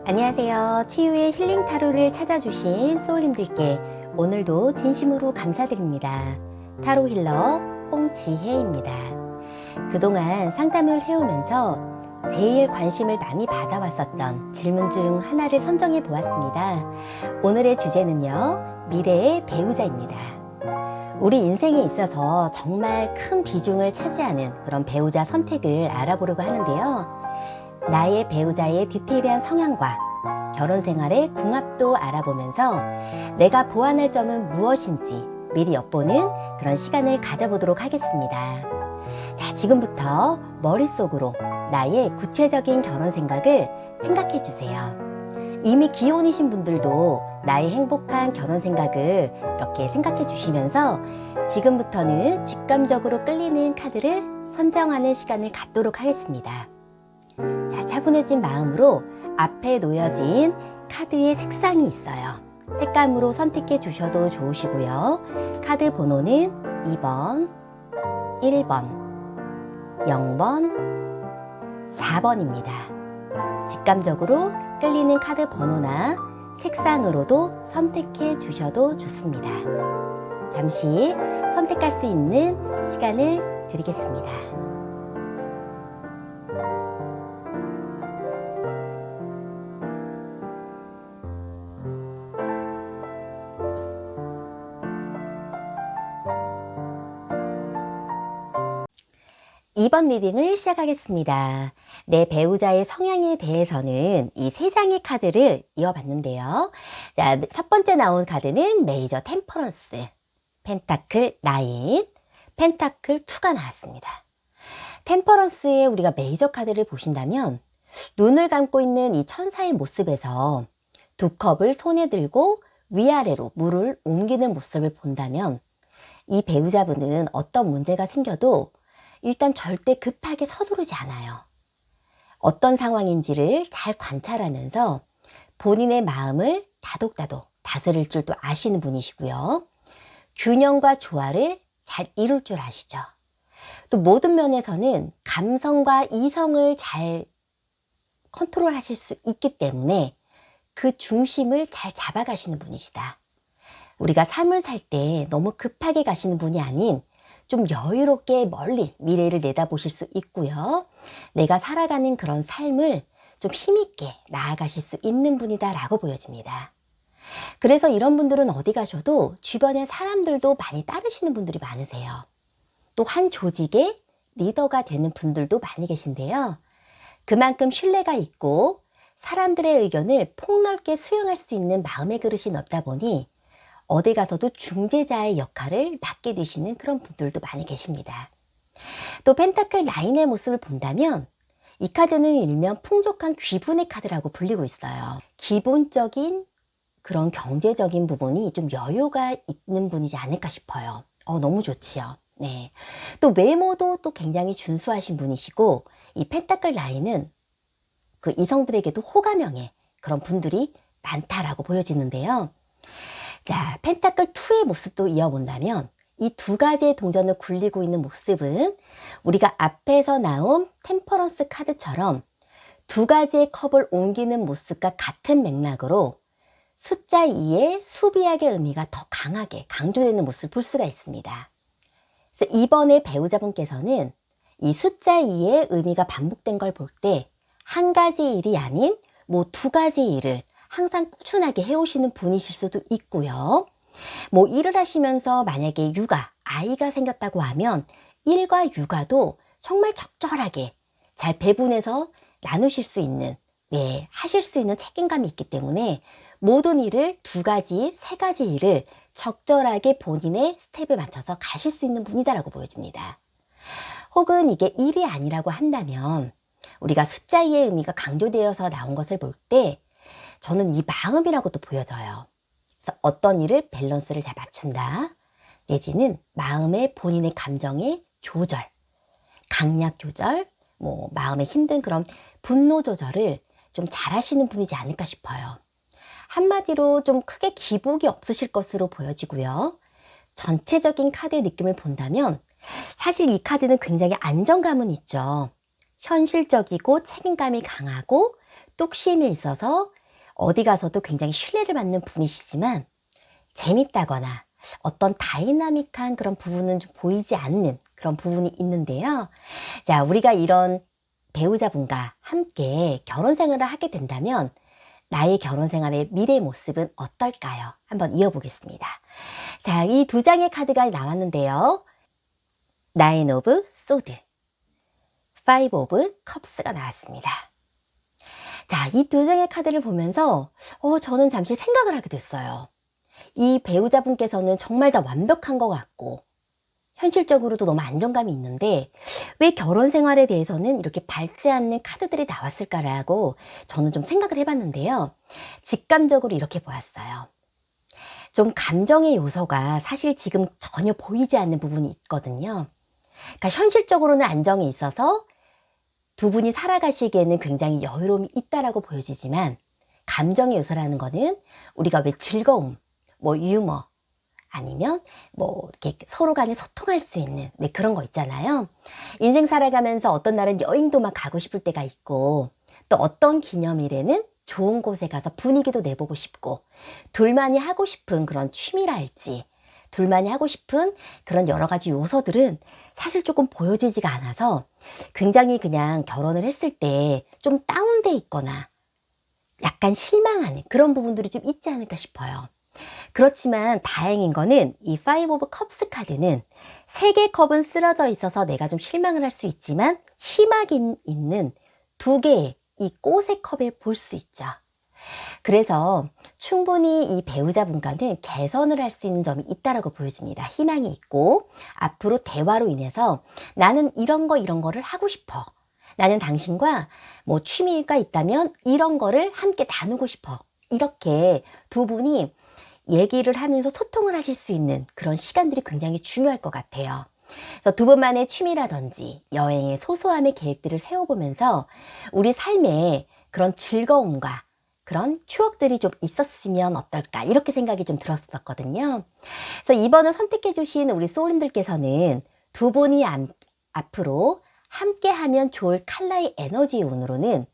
안녕하세요. 치유의 힐링 타로를 찾아주신 소울님들께 오늘도 진심으로 감사드립니다. 타로 힐러 홍지혜입니다. 그동안 상담을 해오면서 제일 관심을 많이 받아왔었던 질문 중 하나를 선정해 보았습니다. 오늘의 주제는요, 미래의 배우자입니다. 우리 인생에 있어서 정말 큰 비중을 차지하는 그런 배우자 선택을 알아보려고 하는데요. 나의 배우자의 디테일한 성향과 결혼 생활의 궁합도 알아보면서 내가 보완할 점은 무엇인지 미리 엿보는 그런 시간을 가져보도록 하겠습니다. 자, 지금부터 머릿속으로 나의 구체적인 결혼 생각을 생각해 주세요. 이미 기혼이신 분들도 나의 행복한 결혼 생각을 이렇게 생각해 주시면서 지금부터는 직감적으로 끌리는 카드를 선정하는 시간을 갖도록 하겠습니다. 자, 차분해진 마음으로 앞에 놓여진 카드의 색상이 있어요. 색감으로 선택해 주셔도 좋으시고요. 카드 번호는 2번, 1번, 0번, 4번입니다. 직감적으로 끌리는 카드 번호나 색상으로도 선택해 주셔도 좋습니다. 잠시 선택할 수 있는 시간을 드리겠습니다. 이번 리딩을 시작하겠습니다. 내 배우자의 성향에 대해서는 이 세 장의 카드를 이어봤는데요. 자, 첫 번째 나온 카드는 메이저 템퍼런스, 펜타클 9, 펜타클 2가 나왔습니다. 템퍼런스의 우리가 메이저 카드를 보신다면 눈을 감고 있는 이 천사의 모습에서 두 컵을 손에 들고 위아래로 물을 옮기는 모습을 본다면 이 배우자분은 어떤 문제가 생겨도 일단 절대 급하게 서두르지 않아요. 어떤 상황인지를 잘 관찰하면서 본인의 마음을 다독다독 다스릴 줄도 아시는 분이시고요. 균형과 조화를 잘 이룰 줄 아시죠. 또 모든 면에서는 감성과 이성을 잘 컨트롤하실 수 있기 때문에 그 중심을 잘 잡아가시는 분이시다. 우리가 삶을 살 때 너무 급하게 가시는 분이 아닌 좀 여유롭게 멀리 미래를 내다보실 수 있고요. 내가 살아가는 그런 삶을 좀 힘있게 나아가실 수 있는 분이다 라고 보여집니다. 그래서 이런 분들은 어디 가셔도 주변의 사람들도 많이 따르시는 분들이 많으세요. 또 한 조직의 리더가 되는 분들도 많이 계신데요. 그만큼 신뢰가 있고 사람들의 의견을 폭넓게 수용할 수 있는 마음의 그릇이 넓다 보니 어디 가서도 중재자의 역할을 맡게 되시는 그런 분들도 많이 계십니다. 또 펜타클 9의 모습을 본다면 이 카드는 일명 풍족한 귀분의 카드라고 불리고 있어요. 기본적인 그런 경제적인 부분이 좀 여유가 있는 분이지 않을까 싶어요. 너무 좋지요. 네. 또 외모도 또 굉장히 준수하신 분이시고 이 펜타클 9은 그 이성들에게도 호감형의 그런 분들이 많다라고 보여지는데요. 자, 펜타클 2의 모습도 이어본다면 이 두 가지의 동전을 굴리고 있는 모습은 우리가 앞에서 나온 템퍼런스 카드처럼 두 가지의 컵을 옮기는 모습과 같은 맥락으로 숫자 2의 수비학의 의미가 더 강하게 강조되는 모습을 볼 수가 있습니다. 그래서 이번에 배우자분께서는 이 숫자 2의 의미가 반복된 걸 볼 때 한 가지 일이 아닌 뭐 두 가지 일을 항상 꾸준하게 해오시는 분이실 수도 있고요. 뭐 일을 하시면서 만약에 아이가 생겼다고 하면 일과 육아도 정말 적절하게 잘 배분해서 나누실 수 있는, 하실 수 있는 책임감이 있기 때문에 모든 일을 두 가지, 세 가지 일을 적절하게 본인의 스텝에 맞춰서 가실 수 있는 분이다라고 보여집니다. 혹은 이게 일이 아니라고 한다면 우리가 숫자 2의 의미가 강조되어서 나온 것을 볼 때 저는 이 마음이라고도 보여져요. 그래서 어떤 일을 밸런스를 잘 맞춘다, 내지는 마음의 본인의 감정의 조절, 강약 조절, 마음에 힘든 그런 분노 조절을 좀 잘하시는 분이지 않을까 싶어요. 한마디로 좀 크게 기복이 없으실 것으로 보여지고요. 전체적인 카드의 느낌을 본다면 사실 이 카드는 굉장히 안정감은 있죠. 현실적이고 책임감이 강하고 똑심이 있어서 어디 가서도 굉장히 신뢰를 받는 분이시지만 재밌다거나 어떤 다이나믹한 그런 부분은 좀 보이지 않는 그런 부분이 있는데요. 자, 우리가 이런 배우자분과 함께 결혼 생활을 하게 된다면 나의 결혼 생활의 미래 모습은 어떨까요? 한번 이어보겠습니다. 자, 이 두 장의 카드가 나왔는데요. 나인 오브 소드, 파이브 오브 컵스가 나왔습니다. 자, 이 두 장의 카드를 보면서 저는 잠시 생각을 하게 됐어요. 이 배우자분께서는 정말 다 완벽한 것 같고 현실적으로도 너무 안정감이 있는데 왜 결혼 생활에 대해서는 이렇게 밝지 않는 카드들이 나왔을까라고 저는 좀 생각을 해봤는데요. 직감적으로 이렇게 보았어요. 좀 감정의 요소가 사실 지금 전혀 보이지 않는 부분이 있거든요. 그러니까 현실적으로는 안정이 있어서 두 분이 살아가시기에는 굉장히 여유로움이 있다라고 보여지지만 감정의 요소라는 거는 우리가 왜 즐거움, 뭐 유머, 아니면 뭐 이렇게 서로 간에 소통할 수 있는 그런 거 있잖아요. 인생 살아가면서 어떤 날은 여행도 막 가고 싶을 때가 있고 또 어떤 기념일에는 좋은 곳에 가서 분위기도 내보고 싶고 둘만이 하고 싶은 그런 취미랄지 둘만이 하고 싶은 그런 여러 가지 요소들은 사실 조금 보여지지가 않아서 굉장히 그냥 결혼을 했을 때 좀 다운돼 있거나 약간 실망하는 그런 부분들이 좀 있지 않을까 싶어요. 그렇지만 다행인 거는 이 파이브 오브 컵스 카드는 세 개의 컵은 쓰러져 있어서 내가 좀 실망을 할 수 있지만 희망이 있는 두 개의 이 꽃의 컵에 볼 수 있죠. 그래서 충분히 이 배우자분과는 개선을 할 수 있는 점이 있다라고 보여집니다. 희망이 있고 앞으로 대화로 인해서 나는 이런 거를 하고 싶어. 나는 당신과 뭐 취미가 있다면 이런 거를 함께 나누고 싶어. 이렇게 두 분이 얘기를 하면서 소통을 하실 수 있는 그런 시간들이 굉장히 중요할 것 같아요. 그래서 두 분만의 취미라든지 여행의 소소함의 계획들을 세워보면서 우리 삶에 그런 즐거움과 그런 추억들이 좀 있었으면 어떨까 이렇게 생각이 좀 들었었거든요. 그래서 이번을 선택해 주신 우리 소울님들께서는 두 분이 앞으로 함께하면 좋을 컬러의 에너지 운으로는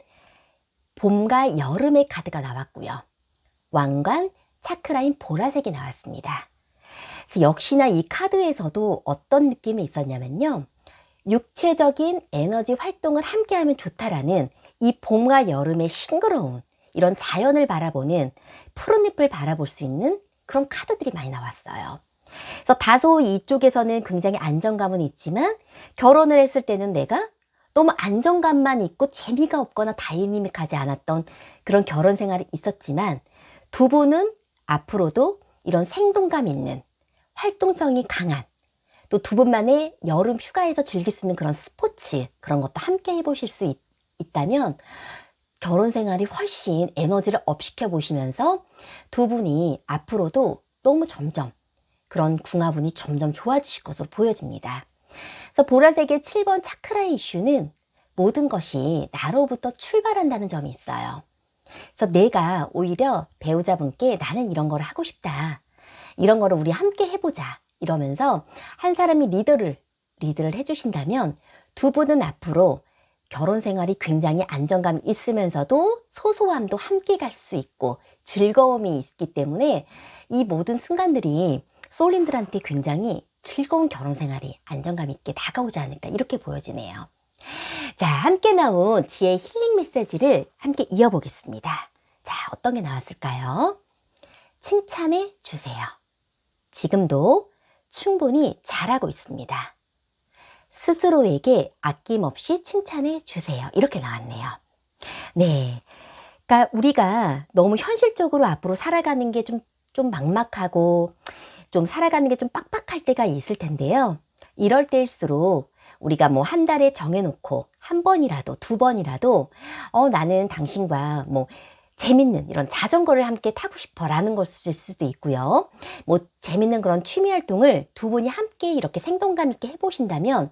봄과 여름의 카드가 나왔고요. 왕관, 차크라인 보라색이 나왔습니다. 그래서 역시나 이 카드에서도 어떤 느낌이 있었냐면요. 육체적인 에너지 활동을 함께하면 좋다라는 이 봄과 여름의 싱그러운 이런 자연을 바라보는 푸른잎을 바라볼 수 있는 그런 카드들이 많이 나왔어요. 그래서 다소 이쪽에서는 굉장히 안정감은 있지만 결혼을 했을 때는 내가 너무 안정감만 있고 재미가 없거나 다이내믹하지 않았던 그런 결혼 생활이 있었지만 두 분은 앞으로도 이런 생동감 있는 활동성이 강한 또 두 분만의 여름 휴가에서 즐길 수 있는 그런 스포츠 그런 것도 함께 해보실 수 있다면 결혼 생활이 훨씬 에너지를 업시켜 보시면서 두 분이 앞으로도 너무 점점 그런 궁합운이 점점 좋아지실 것으로 보여집니다. 그래서 보라색의 7번 차크라의 이슈는 모든 것이 나로부터 출발한다는 점이 있어요. 그래서 내가 오히려 배우자분께 나는 이런 거를 하고 싶다. 이런 거를 우리 함께 해보자. 이러면서 한 사람이 리드를 해주신다면 두 분은 앞으로 결혼 생활이 굉장히 안정감이 있으면서도 소소함도 함께 갈 수 있고 즐거움이 있기 때문에 이 모든 순간들이 소울님들한테 굉장히 즐거운 결혼 생활이 안정감 있게 다가오지 않을까 이렇게 보여지네요. 자, 함께 나온 지혜 힐링 메시지를 함께 이어보겠습니다. 자, 어떤 게 나왔을까요? 칭찬해 주세요. 지금도 충분히 잘하고 있습니다. 스스로에게 아낌없이 칭찬해 주세요. 이렇게 나왔네요. 네. 그러니까 우리가 너무 현실적으로 앞으로 살아가는 게 좀 막막하고 좀 살아가는 게 좀 빡빡할 때가 있을 텐데요. 이럴 때일수록 우리가 뭐 한 달에 정해놓고 한 번이라도 두 번이라도 나는 당신과 뭐 재밌는 이런 자전거를 함께 타고 싶어 라는 것일 수도 있고요. 뭐 재밌는 그런 취미 활동을 두 분이 함께 이렇게 생동감 있게 해보신다면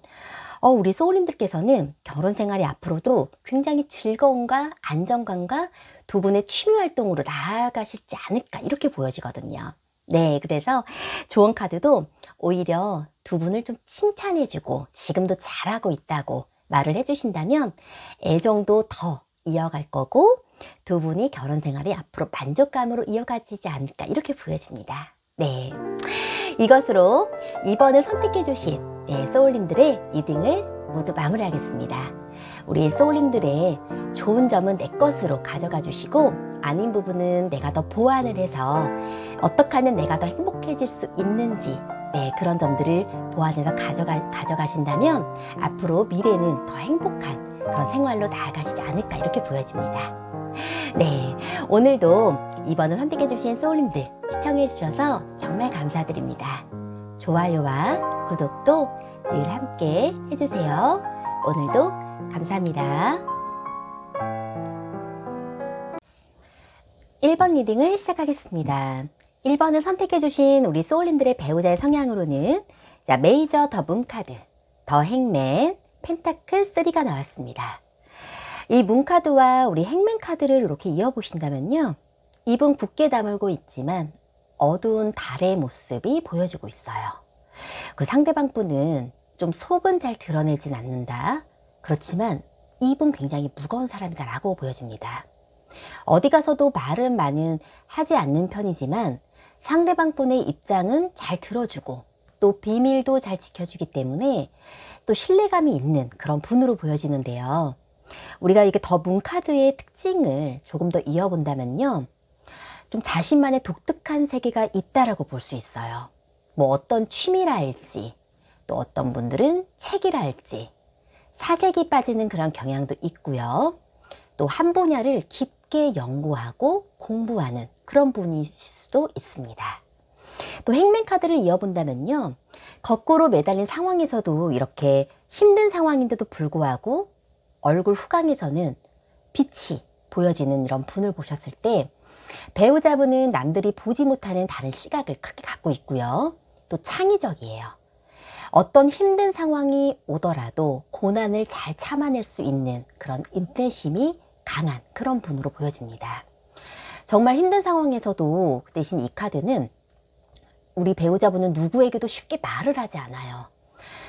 우리 소울님들께서는 결혼 생활이 앞으로도 굉장히 즐거움과 안정감과 두 분의 취미 활동으로 나아가실지 않을까 이렇게 보여지거든요. 네, 그래서 조언 카드도 오히려 두 분을 좀 칭찬해주고 지금도 잘하고 있다고 말을 해주신다면 애정도 더 이어갈 거고 두 분이 결혼 생활이 앞으로 만족감으로 이어가지지 않을까 이렇게 보여집니다. 네, 이것으로 2번을 선택해 주신 소울님들의 리딩을 모두 마무리하겠습니다. 우리 소울님들의 좋은 점은 내 것으로 가져가 주시고 아닌 부분은 내가 더 보완을 해서 어떻게 하면 내가 더 행복해질 수 있는지 그런 점들을 보완해서 가져가신다면 앞으로 미래는 더 행복한 그런 생활로 나아가시지 않을까 이렇게 보여집니다. 네, 오늘도 2번을 선택해 주신 소울님들 시청해 주셔서 정말 감사드립니다. 좋아요와 구독도 늘 함께 해주세요. 오늘도 감사합니다. 1번 리딩을 시작하겠습니다. 1번을 선택해 주신 우리 소울님들의 배우자의 성향으로는 메이저 더 문 카드, 더 행맨, 펜타클 3가 나왔습니다. 이 문 카드와 우리 행맨 카드를 이렇게 이어보신다면요. 입은 굳게 다물고 있지만 어두운 달의 모습이 보여지고 있어요. 그 상대방 분은 좀 속은 잘 드러내진 않는다. 그렇지만 입은 굉장히 무거운 사람이다 라고 보여집니다. 어디 가서도 말은 많은 하지 않는 편이지만 상대방 분의 입장은 잘 들어주고 또 비밀도 잘 지켜주기 때문에 또 신뢰감이 있는 그런 분으로 보여지는데요. 우리가 이게 더 문 카드의 특징을 조금 더 이어본다면요. 좀 자신만의 독특한 세계가 있다라고 볼 수 있어요. 뭐 어떤 취미라 할지 또 어떤 분들은 책이라 할지 사색이 빠지는 그런 경향도 있고요. 또 한 분야를 깊게 연구하고 공부하는 그런 분일 수도 있습니다. 또 행맨 카드를 이어본다면요. 거꾸로 매달린 상황에서도 이렇게 힘든 상황인데도 불구하고 얼굴 후광에서는 빛이 보여지는 이런 분을 보셨을 때 배우자분은 남들이 보지 못하는 다른 시각을 크게 갖고 있고요. 또 창의적이에요. 어떤 힘든 상황이 오더라도 고난을 잘 참아낼 수 있는 그런 인내심이 강한 그런 분으로 보여집니다. 정말 힘든 상황에서도 대신 이 카드는 우리 배우자분은 누구에게도 쉽게 말을 하지 않아요.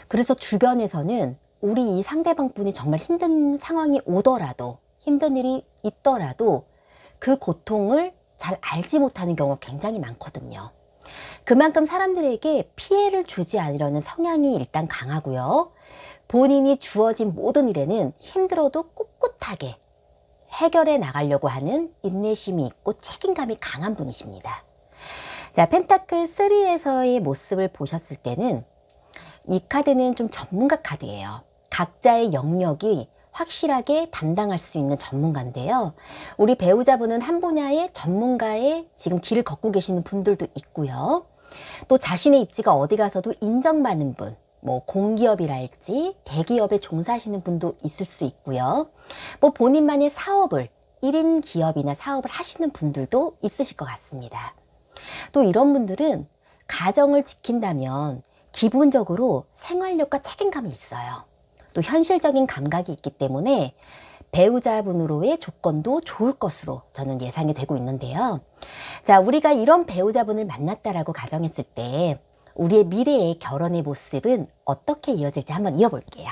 그래서 주변에서는 우리 이 상대방 분이 정말 힘든 상황이 오더라도 힘든 일이 있더라도 그 고통을 잘 알지 못하는 경우가 굉장히 많거든요. 그만큼 사람들에게 피해를 주지 않으려는 성향이 일단 강하고요. 본인이 주어진 모든 일에는 힘들어도 꿋꿋하게 해결해 나가려고 하는 인내심이 있고 책임감이 강한 분이십니다. 자, 펜타클 3에서의 모습을 보셨을 때는 이 카드는 좀 전문가 카드예요. 각자의 영역이 확실하게 담당할 수 있는 전문가인데요. 우리 배우자분은 한 분야의 전문가의 지금 길을 걷고 계시는 분들도 있고요. 또 자신의 입지가 어디 가서도 인정받는 분, 뭐 공기업이랄지 대기업에 종사하시는 분도 있을 수 있고요. 뭐 본인만의 사업을 1인 기업이나 사업을 하시는 분들도 있으실 것 같습니다. 또 이런 분들은 가정을 지킨다면 기본적으로 생활력과 책임감이 있어요. 또 현실적인 감각이 있기 때문에 배우자분으로의 조건도 좋을 것으로 저는 예상이 되고 있는데요. 자, 우리가 이런 배우자분을 만났다라고 가정했을 때 우리의 미래의 결혼의 모습은 어떻게 이어질지 한번 이어볼게요.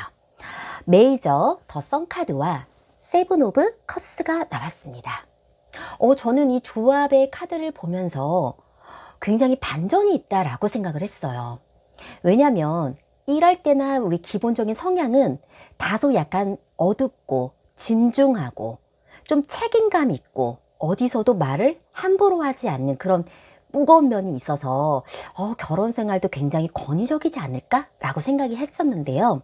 메이저 더 선카드와 세븐 오브 컵스가 나왔습니다. 저는 이 조합의 카드를 보면서 굉장히 반전이 있다라고 생각을 했어요. 왜냐하면 일할 때나 우리 기본적인 성향은 다소 약간 어둡고 진중하고 좀 책임감 있고 어디서도 말을 함부로 하지 않는 그런 무거운 면이 있어서 결혼 생활도 굉장히 권위적이지 않을까라고 생각이 했었는데요.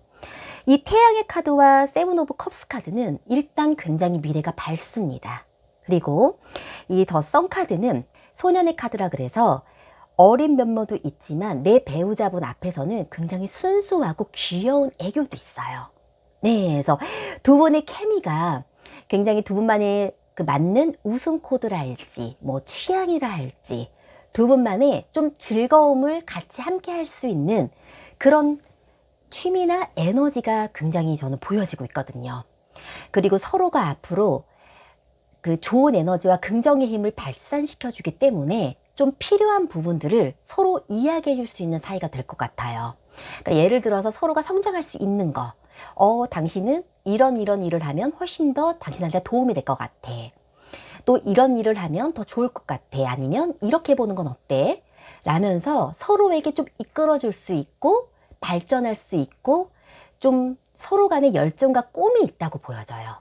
이 태양의 카드와 세븐 오브 컵스 카드는 일단 굉장히 미래가 밝습니다. 그리고 이 더 선 카드는 소년의 카드라 그래서 어린 면모도 있지만 내 배우자분 앞에서는 굉장히 순수하고 귀여운 애교도 있어요. 네, 그래서 두 분의 케미가 굉장히 두 분만의 그 맞는 웃음 코드라 할지 뭐 취향이라 할지 두 분만의 좀 즐거움을 같이 함께 할 수 있는 그런 취미나 에너지가 굉장히 저는 보여지고 있거든요. 그리고 서로가 앞으로 그 좋은 에너지와 긍정의 힘을 발산시켜 주기 때문에 좀 필요한 부분들을 서로 이야기해 줄 수 있는 사이가 될 것 같아요. 그러니까 예를 들어서 서로가 성장할 수 있는 거. 당신은 이런 일을 하면 훨씬 더 당신한테 도움이 될 것 같아. 또 이런 일을 하면 더 좋을 것 같아. 아니면 이렇게 보는 건 어때? 라면서 서로에게 좀 이끌어 줄 수 있고 발전할 수 있고 좀 서로 간에 열정과 꿈이 있다고 보여져요.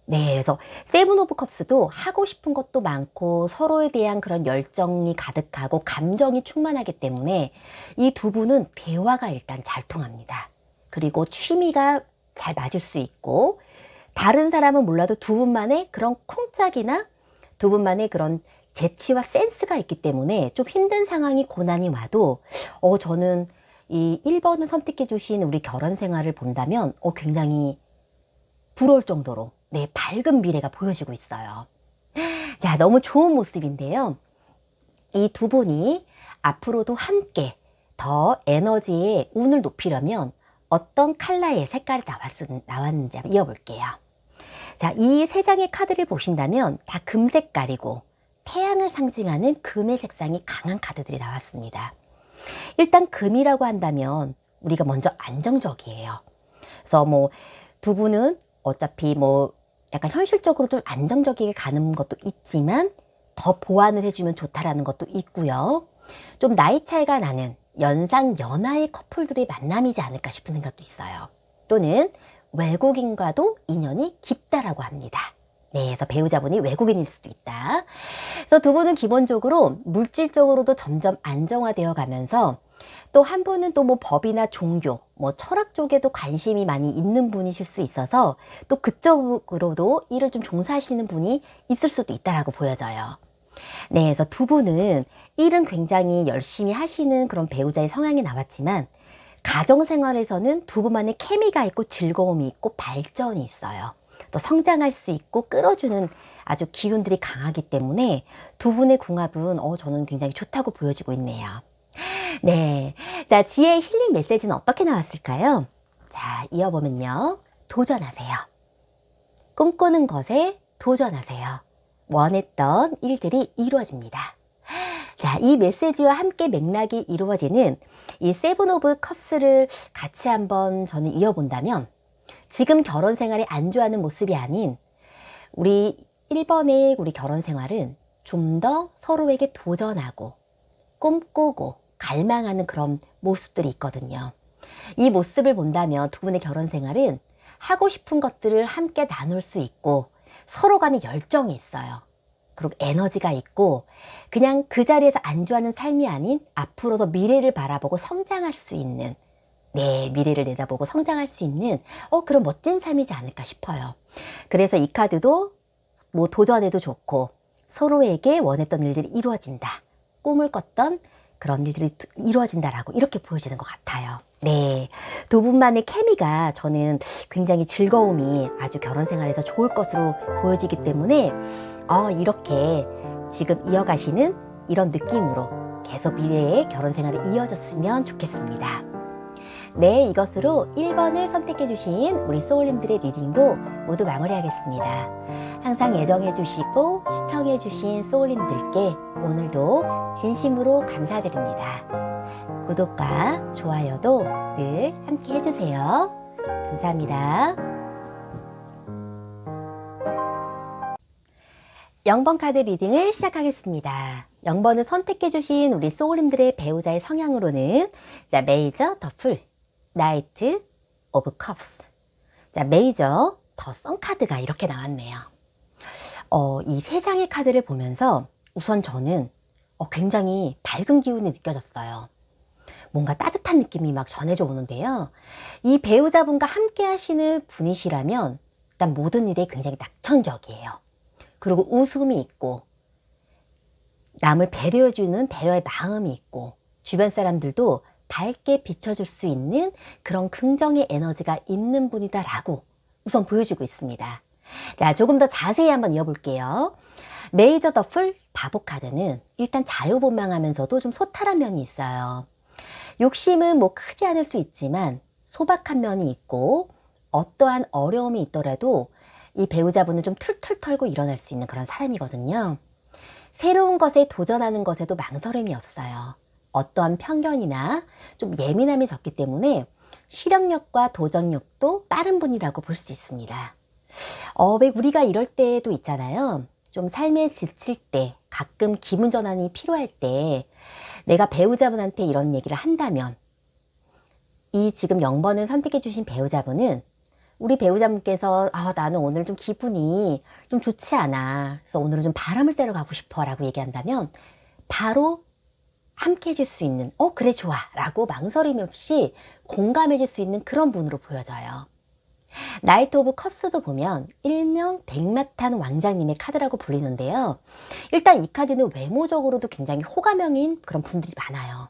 네, 그래서 세븐 오브 컵스도 하고 싶은 것도 많고 서로에 대한 그런 열정이 가득하고 감정이 충만하기 때문에 이 두 분은 대화가 일단 잘 통합니다. 그리고 취미가 잘 맞을 수 있고 다른 사람은 몰라도 두 분만의 그런 쿵짝이나 두 분만의 그런 재치와 센스가 있기 때문에 좀 힘든 상황이 고난이 와도 저는 이 1번을 선택해 주신 우리 결혼 생활을 본다면 굉장히 부러울 정도로 네, 밝은 미래가 보여지고 있어요. 자, 너무 좋은 모습인데요. 이 두 분이 앞으로도 함께 더 에너지의 운을 높이려면 어떤 컬러의 색깔이 나왔는지 한번 이어볼게요. 자, 이 세 장의 카드를 보신다면 다 금 색깔이고 태양을 상징하는 금의 색상이 강한 카드들이 나왔습니다. 일단 금이라고 한다면 우리가 먼저 안정적이에요. 그래서 뭐 두 분은 어차피 뭐 약간 현실적으로 좀 안정적이게 가는 것도 있지만 더 보완을 해주면 좋다라는 것도 있고요. 좀 나이 차이가 나는 연상 연하의 커플들의 만남이지 않을까 싶은 생각도 있어요. 또는 외국인과도 인연이 깊다라고 합니다. 네, 그래서 배우자분이 외국인일 수도 있다. 그래서 두 분은 기본적으로 물질적으로도 점점 안정화되어 가면서 또 한 분은 또 뭐 법이나 종교, 뭐 철학 쪽에도 관심이 많이 있는 분이실 수 있어서 또 그쪽으로도 일을 좀 종사하시는 분이 있을 수도 있다라고 보여져요. 네, 그래서 두 분은 일은 굉장히 열심히 하시는 그런 배우자의 성향이 나왔지만 가정생활에서는 두 분만의 케미가 있고 즐거움이 있고 발전이 있어요. 또 성장할 수 있고 끌어주는 아주 기운들이 강하기 때문에 두 분의 궁합은 저는 굉장히 좋다고 보여지고 있네요. 네, 자, 지혜의 힐링 메시지는 어떻게 나왔을까요? 자, 이어보면요. 도전하세요. 꿈꾸는 것에 도전하세요. 원했던 일들이 이루어집니다. 자, 이 메시지와 함께 맥락이 이루어지는 이 세븐 오브 컵스를 같이 한번 저는 이어본다면 지금 결혼 생활에 안주하는 모습이 아닌 우리 1번의 우리 결혼 생활은 좀 더 서로에게 도전하고 꿈꾸고 갈망하는 그런 모습들이 있거든요. 이 모습을 본다면 두 분의 결혼 생활은 하고 싶은 것들을 함께 나눌 수 있고 서로 간에 열정이 있어요. 그리고 에너지가 있고 그냥 그 자리에서 안주하는 삶이 아닌 앞으로도 미래를 바라보고 성장할 수 있는 네, 미래를 내다보고 성장할 수 있는 그런 멋진 삶이지 않을까 싶어요. 그래서 이 카드도 뭐 도전해도 좋고 서로에게 원했던 일들이 이루어진다. 꿈을 꿨던 그런 일들이 이루어진다라고 이렇게 보여지는 것 같아요. 네, 두 분만의 케미가 저는 굉장히 즐거움이 아주 결혼 생활에서 좋을 것으로 보여지기 때문에 이렇게 지금 이어가시는 이런 느낌으로 계속 미래의 결혼 생활이 이어졌으면 좋겠습니다. 네, 이것으로 1번을 선택해 주신 우리 소울님들의 리딩도 모두 마무리하겠습니다. 항상 애정해 주시고 시청해 주신 소울님들께 오늘도 진심으로 감사드립니다. 구독과 좋아요도 늘 함께 해주세요. 감사합니다. 0번 카드 리딩을 시작하겠습니다. 0번을 선택해 주신 우리 소울님들의 배우자의 성향으로는 자, 메이저, 더 풀, 나이트, 오브 컵스. 자, 메이저, 더 선 카드가 이렇게 나왔네요. 이 세 장의 카드를 보면서 우선 저는 굉장히 밝은 기운이 느껴졌어요. 뭔가 따뜻한 느낌이 막 전해져 오는데요. 이 배우자분과 함께 하시는 분이시라면 일단 모든 일에 굉장히 낙천적이에요. 그리고 웃음이 있고 남을 배려해주는 배려의 마음이 있고 주변 사람들도 밝게 비춰줄 수 있는 그런 긍정의 에너지가 있는 분이다라고 우선 보여주고 있습니다. 자, 조금 더 자세히 한번 이어볼게요. 메이저 더 풀 바보 카드는 일단 자유분방하면서도 좀 소탈한 면이 있어요. 욕심은 뭐 크지 않을 수 있지만 소박한 면이 있고 어떠한 어려움이 있더라도 이 배우자분은 좀 툴툴 털고 일어날 수 있는 그런 사람이거든요. 새로운 것에 도전하는 것에도 망설임이 없어요. 어떠한 편견이나 좀 예민함이 적기 때문에 실행력과 도전력도 빠른 분이라고 볼 수 있습니다. 왜 우리가 이럴 때도 있잖아요. 좀 삶에 지칠 때, 가끔 기분 전환이 필요할 때 내가 배우자분한테 이런 얘기를 한다면 이 지금 0번을 선택해 주신 배우자분은 우리 배우자분께서 나는 오늘 좀 기분이 좀 좋지 않아. 그래서 오늘은 좀 바람을 쐬러 가고 싶어 라고 얘기한다면 바로 함께 해줄 수 있는 그래 좋아 라고 망설임 없이 공감해 줄 수 있는 그런 분으로 보여져요. 나이트 오브 컵스도 보면 일명 백마탄 왕자님의 카드라고 불리는데요. 일단 이 카드는 외모적으로도 굉장히 호감형인 그런 분들이 많아요.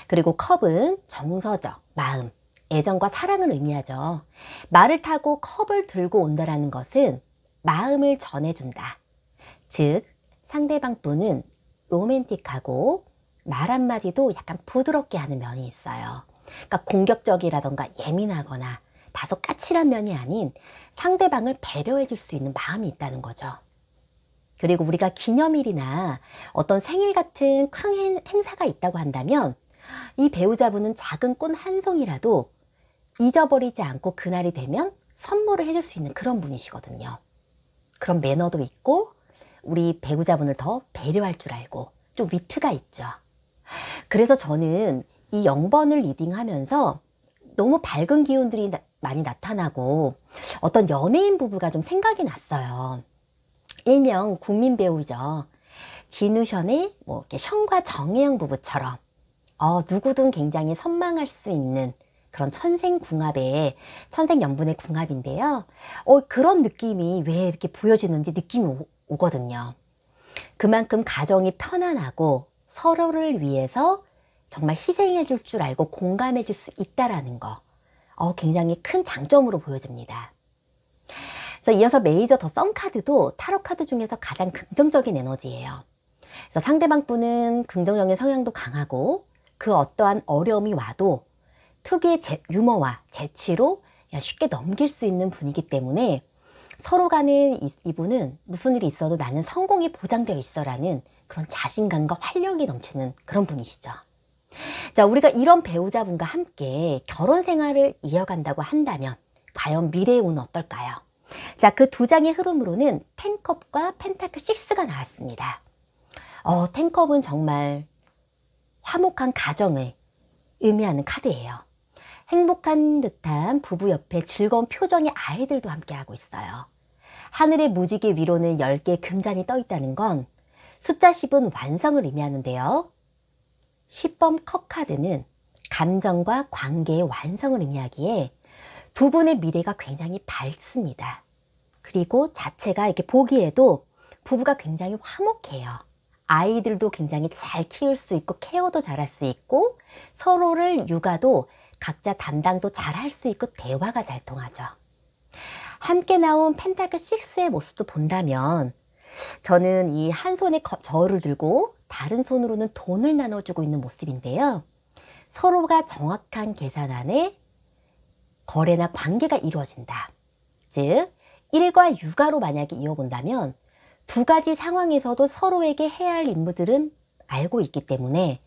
그리고 컵은 정서적, 마음, 애정과 사랑을 의미하죠. 말을 타고 컵을 들고 온다라는 것은 마음을 전해준다. 즉 상대방 분은 로맨틱하고 말 한마디도 약간 부드럽게 하는 면이 있어요. 그러니까 공격적이라던가 예민하거나 다소 까칠한 면이 아닌 상대방을 배려해 줄 수 있는 마음이 있다는 거죠. 그리고 우리가 기념일이나 어떤 생일 같은 큰 행사가 있다고 한다면 이 배우자분은 작은 꽃 한 송이라도 잊어버리지 않고 그날이 되면 선물을 해줄 수 있는 그런 분이시거든요. 그런 매너도 있고 우리 배우자분을 더 배려할 줄 알고 좀 위트가 있죠. 그래서 저는 이 0번을 리딩하면서 너무 밝은 기운들이 많이 나타나고 어떤 연예인 부부가 좀 생각이 났어요. 일명 국민 배우죠. 진우션의 션과 정혜영 부부처럼 누구든 굉장히 선망할 수 있는 그런 천생궁합의 천생연분의 궁합인데요. 그런 느낌이 왜 이렇게 보여지는지 느낌이 오거든요. 그만큼 가정이 편안하고 서로를 위해서 정말 희생해 줄 줄 알고 공감해 줄 수 있다라는 거 굉장히 큰 장점으로 보여집니다. 그래서 이어서 메이저 더 선 카드도 타로 카드 중에서 가장 긍정적인 에너지예요. 그래서 상대방 분은 긍정적인 성향도 강하고 그 어떠한 어려움이 와도 특유의 유머와 재치로 쉽게 넘길 수 있는 분이기 때문에 서로 간에 이분은 무슨 일이 있어도 나는 성공이 보장되어 있어라는 그런 자신감과 활력이 넘치는 그런 분이시죠. 자, 우리가 이런 배우자분과 함께 결혼 생활을 이어간다고 한다면 과연 미래의 운은 어떨까요? 자, 그 두 장의 흐름으로는 텐컵과 펜타클 6가 나왔습니다. 텐컵은 정말 화목한 가정을 의미하는 카드예요. 행복한 듯한 부부 옆에 즐거운 표정의 아이들도 함께하고 있어요. 하늘의 무지개 위로는 10개의 금잔이 떠 있다는 건 숫자 10은 완성을 의미하는데요. 10번 컵 카드는 감정과 관계의 완성을 의미하기에 두 분의 미래가 굉장히 밝습니다. 그리고 자체가 이렇게 보기에도 부부가 굉장히 화목해요. 아이들도 굉장히 잘 키울 수 있고 케어도 잘할 수 있고 서로를 육아도 각자 담당도 잘할 수 있고 대화가 잘 통하죠. 함께 나온 펜타클 6의 모습도 본다면 저는 이 한 손에 저울을 들고 다른 손으로는 돈을 나눠주고 있는 모습인데요. 서로가 정확한 계산 안에 거래나 관계가 이루어진다. 즉 일과 육아로 만약에 이어본다면 두 가지 상황에서도 서로에게 해야 할 임무들은 알고 있기 때문에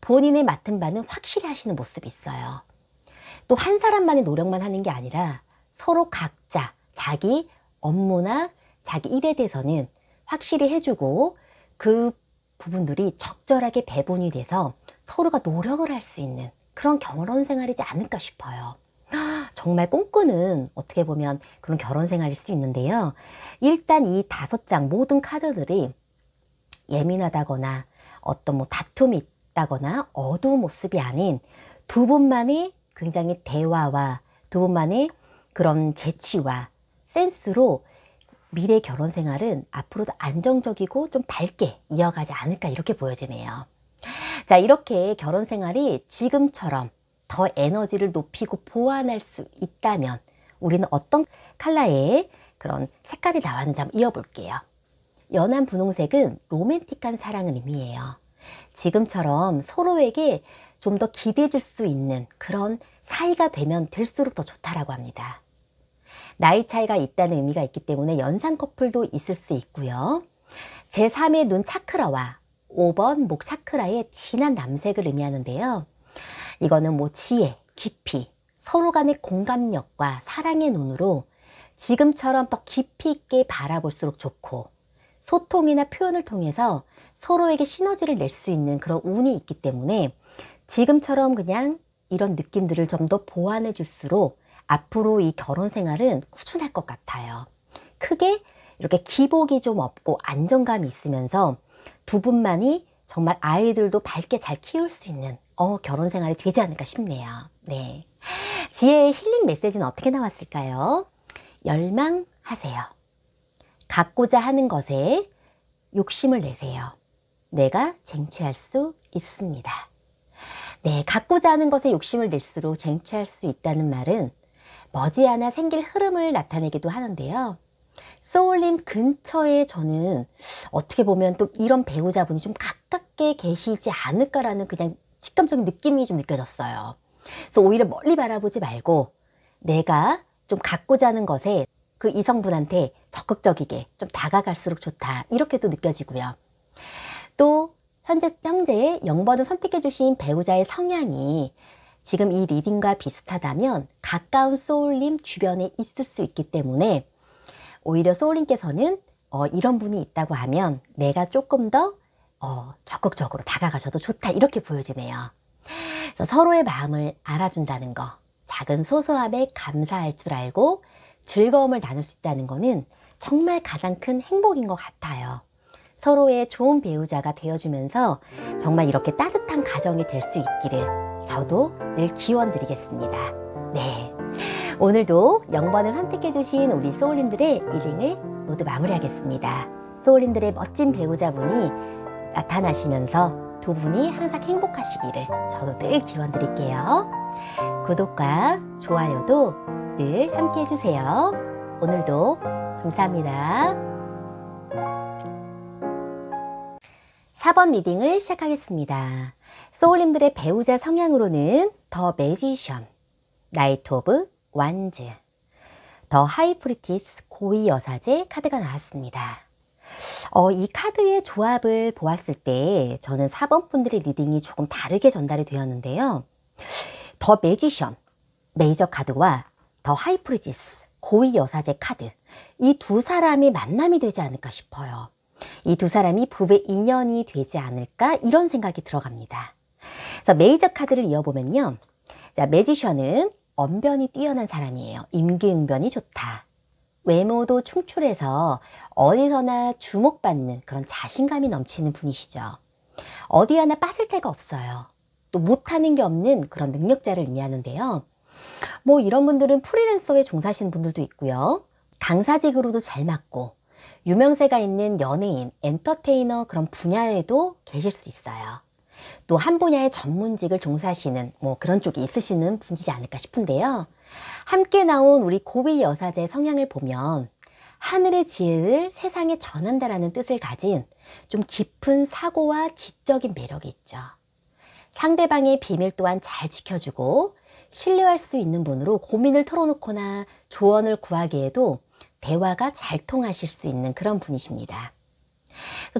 본인의 맡은 바는 확실히 하시는 모습이 있어요. 또 한 사람만의 노력만 하는 게 아니라 서로 각자 자기 업무나 자기 일에 대해서는 확실히 해주고 그 부분들이 적절하게 배분이 돼서 서로가 노력을 할 수 있는 그런 결혼 생활이지 않을까 싶어요. 정말 꿈꾸는 어떻게 보면 그런 결혼 생활일 수 있는데요. 일단 이 5장 모든 카드들이 예민하다거나 어떤 다툼이 있다거나 어두운 모습이 아닌 두 분만의 굉장히 대화와 두 분만의 그런 재치와 센스로 미래 결혼 생활은 앞으로도 안정적이고 좀 밝게 이어가지 않을까 이렇게 보여지네요. 자, 이렇게 결혼 생활이 지금처럼 더 에너지를 높이고 보완할 수 있다면 우리는 어떤 컬러의 그런 색깔이 나왔는지 한번 이어볼게요. 연한 분홍색은 로맨틱한 사랑을 의미해요. 지금처럼 서로에게 좀 더 기대해 줄 수 있는 그런 사이가 되면 될수록 더 좋다라고 합니다. 나이 차이가 있다는 의미가 있기 때문에 연상 커플도 있을 수 있고요. 제3의 눈 차크라와 5번 목 차크라의 진한 남색을 의미하는데요. 이거는 뭐 지혜, 깊이, 서로 간의 공감력과 사랑의 눈으로 지금처럼 더 깊이 있게 바라볼수록 좋고, 소통이나 표현을 통해서 서로에게 시너지를 낼 수 있는 그런 운이 있기 때문에 지금처럼 그냥 이런 느낌들을 좀 더 보완해 줄수록 앞으로 이 결혼 생활은 꾸준할 것 같아요. 크게 이렇게 기복이 좀 없고 안정감이 있으면서 두 분만이 정말 아이들도 밝게 잘 키울 수 있는 결혼 생활이 되지 않을까 싶네요. 네. 지혜의 힐링 메시지는 어떻게 나왔을까요? 열망하세요. 갖고자 하는 것에 욕심을 내세요. 내가 쟁취할 수 있습니다. 네, 갖고자 하는 것에 욕심을 낼수록 쟁취할 수 있다는 말은 머지않아 생길 흐름을 나타내기도 하는데요. 소울님 근처에 저는 어떻게 보면 또 이런 배우자분이 좀 가깝게 계시지 않을까라는 그냥 직감적인 느낌이 좀 느껴졌어요. 그래서 오히려 멀리 바라보지 말고 내가 좀 갖고자 하는 것에 그 이성분한테 적극적이게 좀 다가갈수록 좋다, 이렇게도 느껴지고요. 또 현재 영번을 선택해 주신 배우자의 성향이 지금 이 리딩과 비슷하다면 가까운 소울님 주변에 있을 수 있기 때문에 오히려 소울님께서는 이런 분이 있다고 하면 내가 조금 더 적극적으로 다가가셔도 좋다, 이렇게 보여지네요. 그래서 서로의 마음을 알아준다는 거, 작은 소소함에 감사할 줄 알고 즐거움을 나눌 수 있다는 거는 정말 가장 큰 행복인 것 같아요. 서로의 좋은 배우자가 되어주면서 정말 이렇게 따뜻한 가정이 될 수 있기를 저도 늘 기원드리겠습니다. 네, 오늘도 0번을 선택해 주신 우리 소울님들의 리딩을 모두 마무리하겠습니다. 소울님들의 멋진 배우자분이 나타나시면서 두 분이 항상 행복하시기를 저도 늘 기원드릴게요. 구독과 좋아요도 늘 함께 해주세요. 오늘도 감사합니다. 4번 리딩을 시작하겠습니다. 소울님들의 배우자 성향으로는 더 매지션, 나이트 오브 완즈, 더 하이프리티스 고위 여사제 카드가 나왔습니다. 이 카드의 조합을 보았을 때 저는 4번 분들의 리딩이 조금 다르게 전달이 되었는데요. 더 매지션, 메이저 카드와 더 하이프리티스 고위 여사제 카드, 이 두 사람의 만남이 되지 않을까 싶어요. 이 두 사람이 부부의 인연이 되지 않을까, 이런 생각이 들어갑니다. 그래서 메이저 카드를 이어보면요. 자, 매지션은 언변이 뛰어난 사람이에요. 임기응변이 좋다. 외모도 충출해서 어디서나 주목받는 그런 자신감이 넘치는 분이시죠. 어디 하나 빠질 데가 없어요. 또 못하는 게 없는 그런 능력자를 의미하는데요. 뭐 이런 분들은 프리랜서에 종사하시는 분들도 있고요. 당사직으로도 잘 맞고 유명세가 있는 연예인, 엔터테이너 그런 분야에도 계실 수 있어요. 또 한 분야의 전문직을 종사하시는 뭐 그런 쪽에 있으시는 분이지 않을까 싶은데요. 함께 나온 우리 고위 여사제 성향을 보면 하늘의 지혜를 세상에 전한다라는 뜻을 가진 좀 깊은 사고와 지적인 매력이 있죠. 상대방의 비밀 또한 잘 지켜주고 신뢰할 수 있는 분으로 고민을 털어놓거나 조언을 구하기에도 대화가 잘 통하실 수 있는 그런 분이십니다.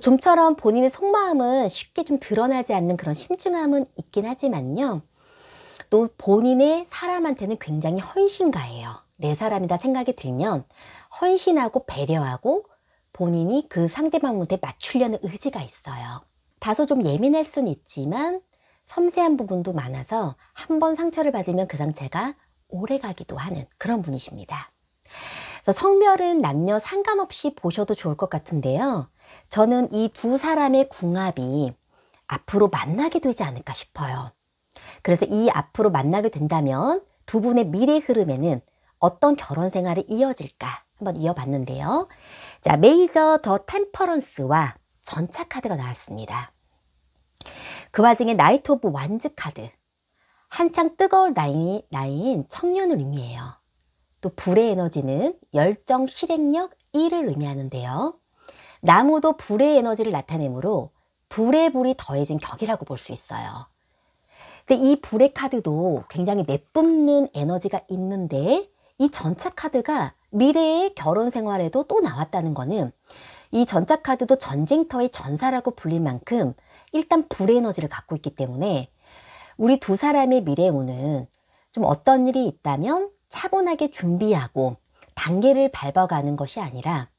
좀처럼 본인의 속마음은 쉽게 좀 드러나지 않는 그런 심중함은 있긴 하지만요. 또 본인의 사람한테는 굉장히 헌신가예요. 내 사람이다 생각이 들면 헌신하고 배려하고 본인이 그 상대방한테 맞추려는 의지가 있어요. 다소 좀 예민할 수는 있지만 섬세한 부분도 많아서 한 번 상처를 받으면 그 상처가 오래 가기도 하는 그런 분이십니다. 그래서 성별은 남녀 상관없이 보셔도 좋을 것 같은데요. 저는 이 두 사람의 궁합이 앞으로 만나게 되지 않을까 싶어요. 그래서 이 앞으로 만나게 된다면 두 분의 미래 흐름에는 어떤 결혼 생활이 이어질까 한번 이어봤는데요. 자, 메이저 더 템퍼런스와 전차 카드가 나왔습니다. 그 와중에 나이트 오브 완즈 카드, 한창 뜨거울 나이인 청년을 의미해요. 또 불의 에너지는 열정, 실행력, 일을 의미하는데요. 나무도 불의 에너지를 나타내므로 불에 불이 더해진 격이라고 볼 수 있어요. 근데 이 불의 카드도 굉장히 내뿜는 에너지가 있는데 이 전차 카드가 미래의 결혼 생활에도 또 나왔다는 거는 이 전자 카드도 전쟁터의 전사라고 불릴 만큼 일단 불의 에너지를 갖고 있기 때문에 우리 두 사람의 미래운은 좀 어떤 일이 있다면 차분하게 준비하고 단계를 밟아가는 것이 아니라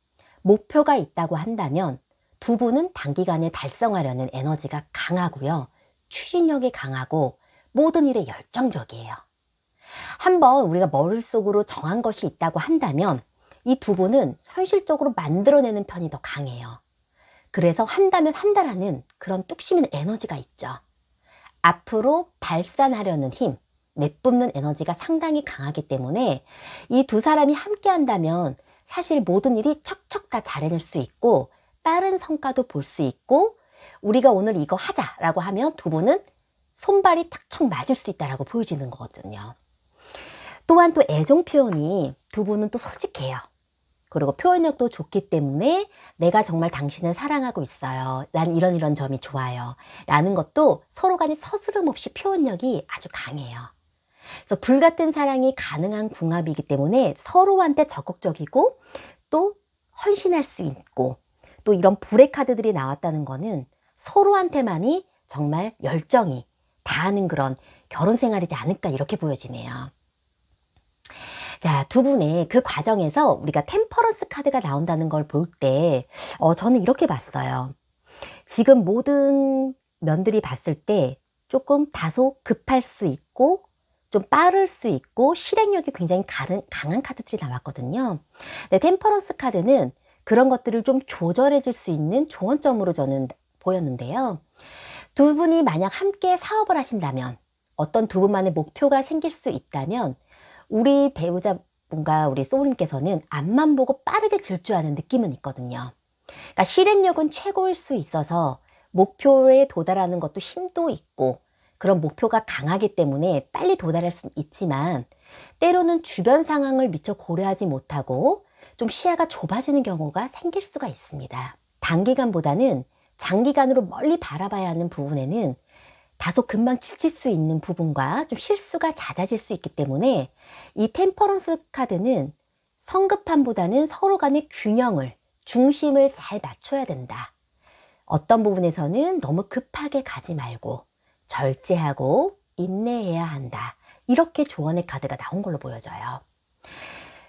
목표가 있다고 한다면 두 분은 단기간에 달성하려는 에너지가 강하고요. 추진력이 강하고 모든 일에 열정적이에요. 한번 우리가 머릿속으로 정한 것이 있다고 한다면 이 두 분은 현실적으로 만들어내는 편이 더 강해요. 그래서 한다면 한다라는 그런 뚝심 있는 에너지가 있죠. 앞으로 발산하려는 힘, 내뿜는 에너지가 상당히 강하기 때문에 이 두 사람이 함께 한다면 사실 모든 일이 척척 다 잘 해낼 수 있고 빠른 성과도 볼 수 있고 우리가 오늘 이거 하자라고 하면 두 분은 손발이 탁척 맞을 수 있다라고 보여지는 거거든요. 또한 또 애정 표현이 두 분은 또 솔직해요. 그리고 표현력도 좋기 때문에 내가 정말 당신을 사랑하고 있어요. 난 이런 점이 좋아요. 라는 것도 서로 간에 서스름 없이 표현력이 아주 강해요. 그래서 불같은 사랑이 가능한 궁합이기 때문에 서로한테 적극적이고 또 헌신할 수 있고 또 이런 불의 카드들이 나왔다는 거는 서로한테만이 정말 열정이 다하는 그런 결혼 생활이지 않을까 이렇게 보여지네요. 자, 두 분의 그 과정에서 우리가 템퍼런스 카드가 나온다는 걸 볼 때 저는 이렇게 봤어요. 지금 모든 면들이 봤을 때 조금 다소 급할 수 있고 좀 빠를 수 있고 실행력이 굉장히 강한 카드들이 나왔거든요. 근데 템퍼런스 카드는 그런 것들을 좀 조절해 줄 수 있는 조언점으로 저는 보였는데요. 두 분이 만약 함께 사업을 하신다면 어떤 두 분만의 목표가 생길 수 있다면 우리 배우자분과 우리 소울님께서는 앞만 보고 빠르게 질주하는 느낌은 있거든요. 그러니까 실행력은 최고일 수 있어서 목표에 도달하는 것도 힘도 있고 그런 목표가 강하기 때문에 빨리 도달할 수 있지만 때로는 주변 상황을 미처 고려하지 못하고 좀 시야가 좁아지는 경우가 생길 수가 있습니다. 단기간보다는 장기간으로 멀리 바라봐야 하는 부분에는 다소 금방 지칠 수 있는 부분과 좀 실수가 잦아질 수 있기 때문에 이 템퍼런스 카드는 성급함보다는 서로 간의 균형을, 중심을 잘 맞춰야 된다. 어떤 부분에서는 너무 급하게 가지 말고 절제하고 인내해야 한다. 이렇게 조언의 카드가 나온 걸로 보여져요.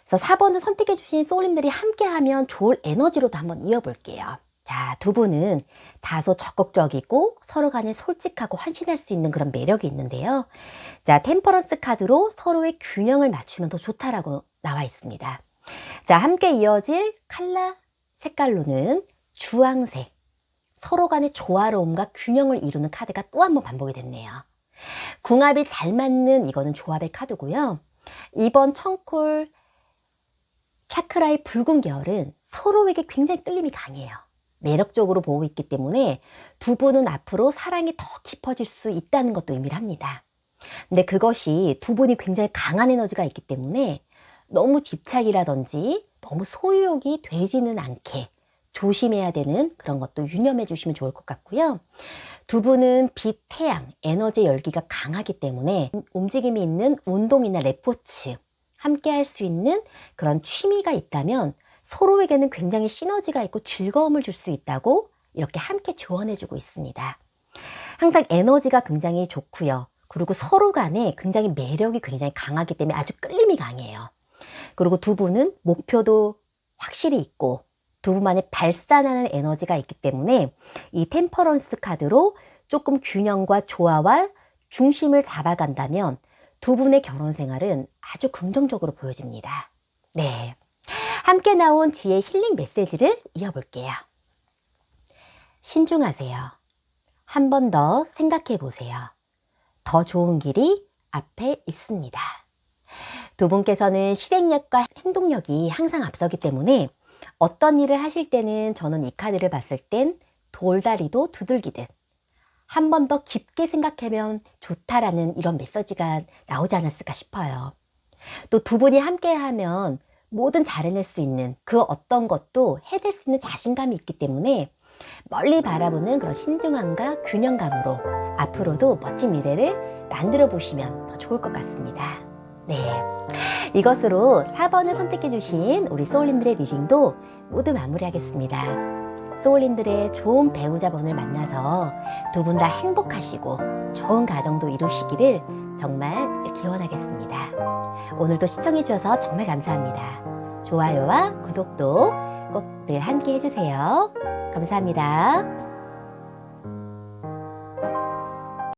그래서 4번을 선택해 주신 소울님들이 함께하면 좋을 에너지로도 한번 이어볼게요. 자, 두 분은 다소 적극적이고 서로 간에 솔직하고 헌신할 수 있는 그런 매력이 있는데요. 자, 템퍼런스 카드로 서로의 균형을 맞추면 더 좋다라고 나와 있습니다. 자, 함께 이어질 컬러 색깔로는 주황색. 서로 간의 조화로움과 균형을 이루는 카드가 또 한 번 반복이 됐네요. 궁합이 잘 맞는 이거는 조합의 카드고요. 이번 청콜 차크라의 붉은 계열은 서로에게 굉장히 끌림이 강해요. 매력적으로 보고 있기 때문에 두 분은 앞으로 사랑이 더 깊어질 수 있다는 것도 의미를 합니다. 근데 그것이 두 분이 굉장히 강한 에너지가 있기 때문에 너무 집착이라든지 너무 소유욕이 되지는 않게 조심해야 되는 그런 것도 유념해 주시면 좋을 것 같고요. 두 분은 빛, 태양, 에너지 열기가 강하기 때문에 움직임이 있는 운동이나 레포츠, 함께 할 수 있는 그런 취미가 있다면 서로에게는 굉장히 시너지가 있고 즐거움을 줄 수 있다고 이렇게 함께 조언해 주고 있습니다. 항상 에너지가 굉장히 좋고요. 그리고 서로 간에 굉장히 매력이 굉장히 강하기 때문에 아주 끌림이 강해요. 그리고 두 분은 목표도 확실히 있고 두 분만의 발산하는 에너지가 있기 때문에 이 템퍼런스 카드로 조금 균형과 조화와 중심을 잡아간다면 두 분의 결혼 생활은 아주 긍정적으로 보여집니다. 네, 함께 나온 지혜 힐링 메시지를 이어볼게요. 신중하세요. 한 번 더 생각해 보세요. 더 좋은 길이 앞에 있습니다. 두 분께서는 실행력과 행동력이 항상 앞서기 때문에 어떤 일을 하실 때는 저는 이 카드를 봤을 땐 돌다리도 두들기듯 한 번 더 깊게 생각하면 좋다라는 이런 메시지가 나오지 않았을까 싶어요. 또 두 분이 함께하면 뭐든 잘 해낼 수 있는 그 어떤 것도 해낼 수 있는 자신감이 있기 때문에 멀리 바라보는 그런 신중함과 균형감으로 앞으로도 멋진 미래를 만들어 보시면 더 좋을 것 같습니다. 네, 이것으로 4번을 선택해 주신 우리 소울님들의 리딩도 모두 마무리하겠습니다. 갓소울님들의 좋은 배우자분을 만나서 두 분 다 행복하시고 좋은 가정도 이루시기를 정말 기원하겠습니다. 오늘도 시청해주셔서 정말 감사합니다. 좋아요와 구독도 꼭 늘 함께 해주세요. 감사합니다.